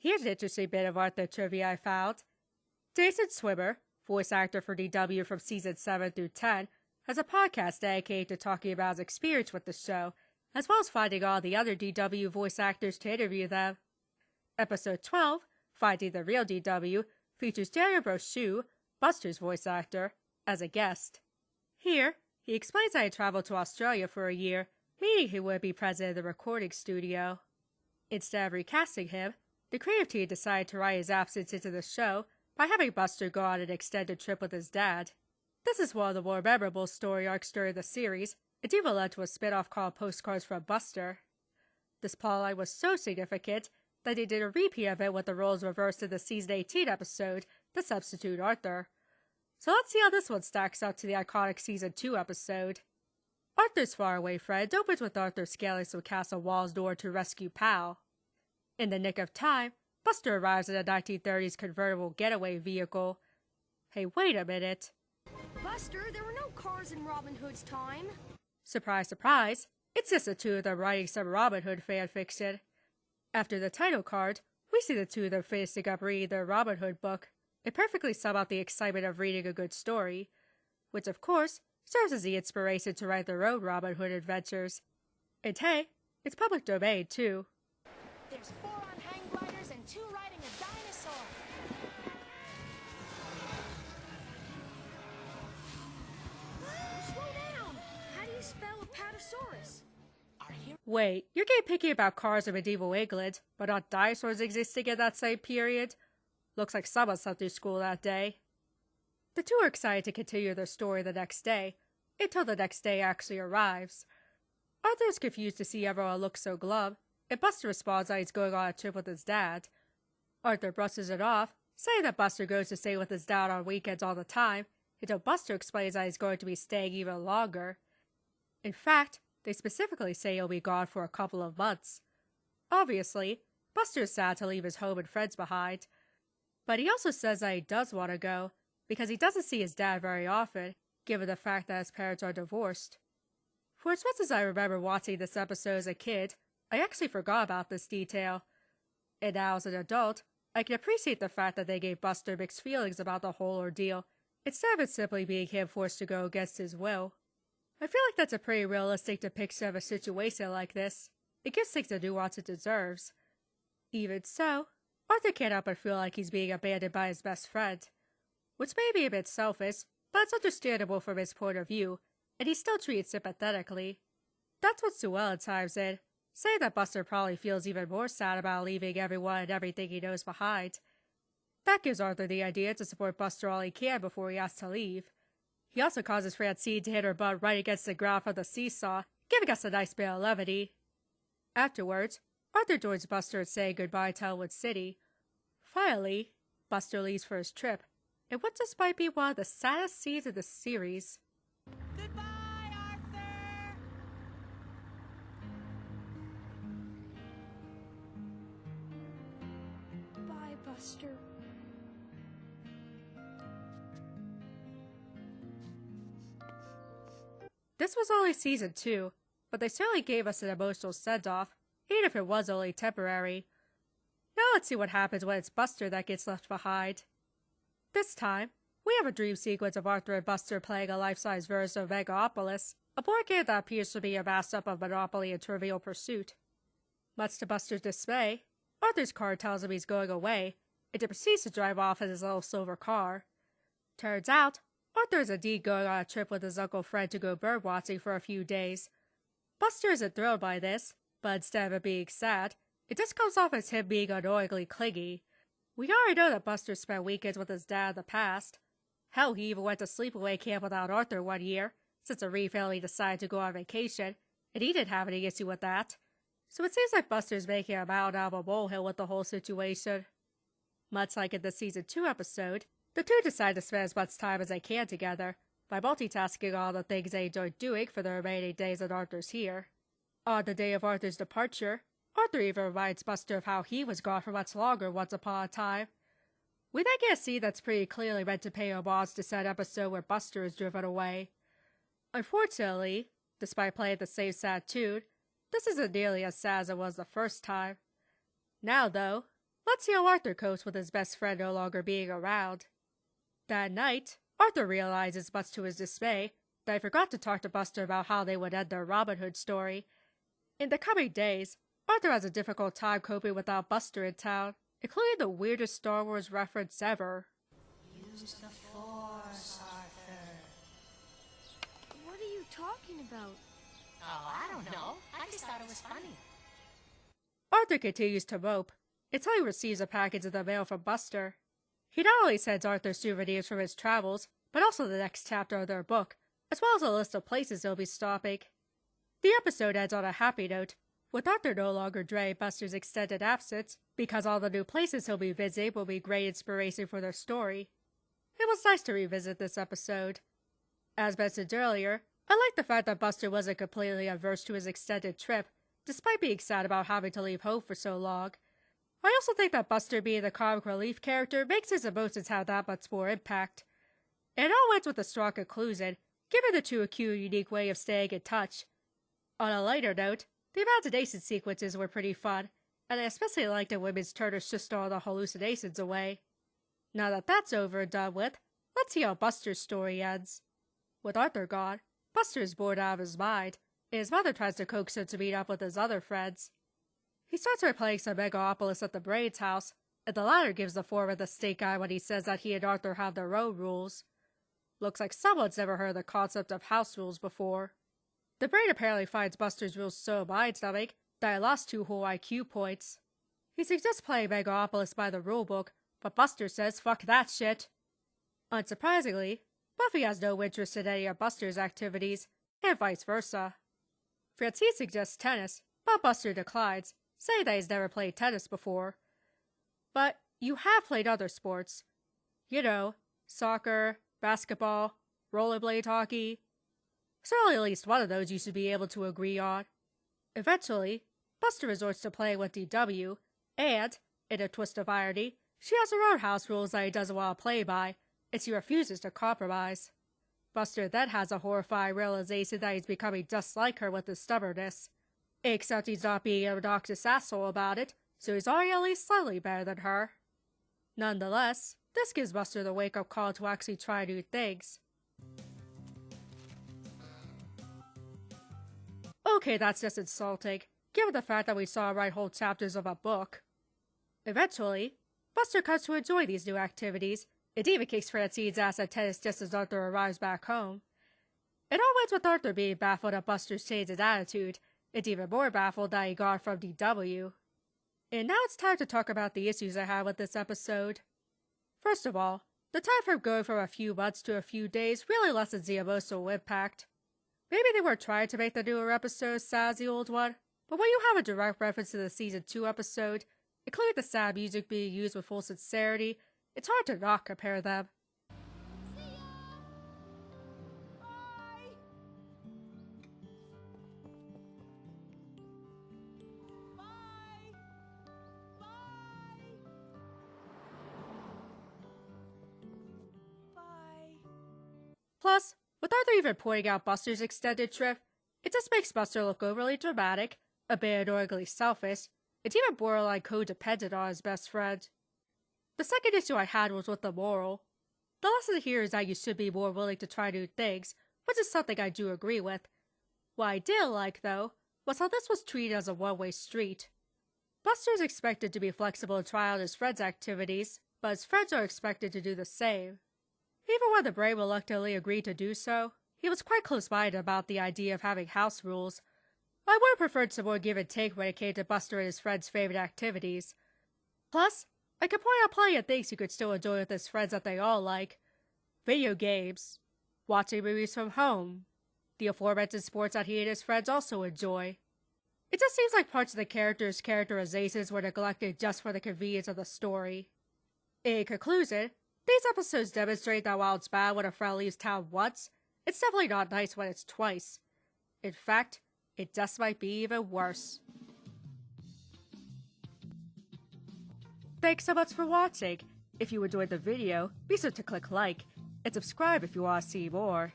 Here's an interesting bit of Arthur trivia I found. Jason Swimmer, voice actor for DW from season 7 through 10, has a podcast dedicated to talking about his experience with the show, as well as finding all the other DW voice actors to interview them. Episode 12, Finding the Real DW, features Daniel Brochu, Buster's voice actor, as a guest. Here, he explains that he traveled to Australia for a year, meaning he would be present in the recording studio. Instead of recasting him, the creative team decided to write his absence into the show by having Buster go on an extended trip with his dad. This is one of the more memorable story arcs during the series, and even led to a spin-off called Postcards from Buster. This plotline was so significant that they did a repeat of it with the roles reversed in the season 18 episode, The Substitute Arthur. So let's see how this one stacks up to the iconic season 2 episode. Arthur's faraway friend opens with Arthur scaling some castle walls in order to rescue Pal. In the nick of time, Buster arrives in a 1930s convertible getaway vehicle. Hey, wait a minute. Buster, there were no cars in Robin Hood's time. Surprise, surprise, it's just the two of them writing some Robin Hood fanfiction. After the title card, we see the two of them finishing up reading their Robin Hood book. It perfectly sums up the excitement of reading a good story, which of course serves as the inspiration to write their own Robin Hood adventures. And hey, it's public domain too. There's 4 on hang gliders and 2 riding a dinosaur. Slow down! How do you spell Apatosaurus? Wait, you're getting picky about cars in medieval England, but not dinosaurs existing in that same period? Looks like someone slept through school that day. The two are excited to continue their story the next day, until the next day actually arrives. Arthur is confused to see everyone look so glum, and Buster responds that he's going on a trip with his dad. Arthur brushes it off, saying that Buster goes to stay with his dad on weekends all the time, until Buster explains that he's going to be staying even longer. In fact, they specifically say he'll be gone for a couple of months. Obviously, Buster is sad to leave his home and friends behind, but he also says that he does want to go, because he doesn't see his dad very often, given the fact that his parents are divorced. For as much as I remember watching this episode as a kid, I actually forgot about this detail. And now as an adult, I can appreciate the fact that they gave Buster mixed feelings about the whole ordeal, instead of it simply being him forced to go against his will. I feel like that's a pretty realistic depiction of a situation like this. It gives things the nuance it deserves. Even so, Arthur can't help but feel like he's being abandoned by his best friend. Which may be a bit selfish, but it's understandable from his point of view, and he's still treated sympathetically. That's what Sue Ellen chimes in, saying that Buster probably feels even more sad about leaving everyone and everything he knows behind. That gives Arthur the idea to support Buster all he can before he has to leave. He also causes Francine to hit her butt right against the ground of the seesaw, giving us a nice bit of levity. Afterwards, Arthur joins Buster in saying goodbye to Elwood City. Finally, Buster leaves for his trip, and what this might be one of the saddest scenes of the series. Goodbye, Arthur! Bye, Buster. This was only season 2, but they certainly gave us an emotional send-off, even if it was only temporary. Now let's see what happens when it's Buster that gets left behind. This time, we have a dream sequence of Arthur and Buster playing a life-size version of Megalopolis, a board game that appears to be a mash-up of Monopoly and Trivial Pursuit. Much to Buster's dismay, Arthur's card tells him he's going away, and he proceeds to drive off in his little silver car. Turns out, Arthur is indeed going on a trip with his Uncle Fred to go birdwatching for a few days. Buster isn't thrilled by this, but instead of it being sad, it just comes off as him being annoyingly clingy. We already know that Buster spent weekends with his dad in the past. Hell, he even went to sleepaway camp without Arthur one year, since the Reed family decided to go on vacation, and he didn't have any issue with that. So it seems like Buster's making a mountain out of a molehill with the whole situation. Much like in the season 2 episode, the two decide to spend as much time as they can together, by multitasking all the things they enjoy doing for the remaining days that Arthur's here. On the day of Arthur's departure, Arthur even reminds Buster of how he was gone for much longer once upon a time. We then get a scene that's pretty clearly meant to pay homage to said episode where Buster is driven away. Unfortunately, despite playing the same sad tune, this isn't nearly as sad as it was the first time. Now though, Let's see how Arthur copes with his best friend no longer being around. That night, Arthur realizes, much to his dismay, that he forgot to talk to Buster about how they would end their Robin Hood story. In the coming days, Arthur has a difficult time coping without Buster in town, including the weirdest Star Wars reference ever. Use the Force, Arthur. What are you talking about? Oh, I don't know. I just thought it was funny. Arthur continues to mope until he receives a package in the mail from Buster. He not only sends Arthur souvenirs from his travels, but also the next chapter of their book, as well as a list of places they'll be stopping. The episode ends on a happy note, with Arthur no longer dreading Buster's extended absence, because all the new places he'll be visiting will be great inspiration for their story. It was nice to revisit this episode. As mentioned earlier, I like the fact that Buster wasn't completely averse to his extended trip, despite being sad about having to leave home for so long. I also think that Buster being the comic relief character makes his emotions have that much more impact. And it all ends with a strong conclusion, giving the two a cute, unique way of staying in touch. On a lighter note, the imagination sequences were pretty fun, and I especially liked it when Ms. Turner shushed all the hallucinations away. Now that that's over and done with, let's see how Buster's story ends. With Arthur gone, Buster is bored out of his mind, and his mother tries to coax him to meet up with his other friends. He starts by playing some Megalopolis at the Brain's house, and the latter gives the form of the stink eye when he says that he and Arthur have their own rules. Looks like someone's never heard the concept of house rules before. The Brain apparently finds Buster's rules so mind-numbing that I lost 2 whole IQ points. He suggests playing Megalopolis by the rulebook, but Buster says fuck that shit. Unsurprisingly, Buffy has no interest in any of Buster's activities, and vice versa. Francine suggests tennis, but Buster declines, saying that he's never played tennis before. But you have played other sports. You know, soccer, basketball, rollerblade hockey. Certainly at least one of those you should be able to agree on. Eventually, Buster resorts to playing with DW, and, in a twist of irony, she has her own house rules that he doesn't want to play by, and she refuses to compromise. Buster then has a horrifying realization that he's becoming just like her with his stubbornness. Except he's not being an obnoxious asshole about it, so he's already at least slightly better than her. Nonetheless, this gives Buster the wake-up call to actually try new things. Okay, that's just insulting, given the fact that we saw him write whole chapters of a book. Eventually, Buster comes to enjoy these new activities, and even kicks Francine's ass at tennis just as Arthur arrives back home. It all ends with Arthur being baffled at Buster's change in attitude, and even more baffled that he got from DW. And now it's time to talk about the issues I had with this episode. First of all, the time frame going from a few months to a few days really lessens the emotional impact. Maybe they were trying to make the newer episode sad as the old one, but when you have a direct reference to the Season 2 episode, including the sad music being used with full sincerity, it's hard to not compare them. See ya! Bye! Bye! Bye! Bye! Plus, with Arthur even pointing out Buster's extended trip, it just makes Buster look overly dramatic, a bit annoyingly selfish, and even borderline codependent on his best friend. The second issue I had was with the moral. The lesson here is that you should be more willing to try new things, which is something I do agree with. What I didn't like, though, was how this was treated as a one-way street. Buster is expected to be flexible and try out his friends' activities, but his friends are expected to do the same. Even when the Brain reluctantly agreed to do so, he was quite close-minded about the idea of having house rules. I would have preferred some more give and take when it came to Buster and his friends' favorite activities. Plus, I could point out plenty of things he could still enjoy with his friends that they all like. Video games, watching movies from home, the aforementioned sports that he and his friends also enjoy. It just seems like parts of the characters' characterizations were neglected just for the convenience of the story. In conclusion, these episodes demonstrate that while it's bad when a friend leaves town once, it's definitely not nice when it's twice. In fact, it just might be even worse. Thanks so much for watching. If you enjoyed the video, be sure to click like, and subscribe if you want to see more.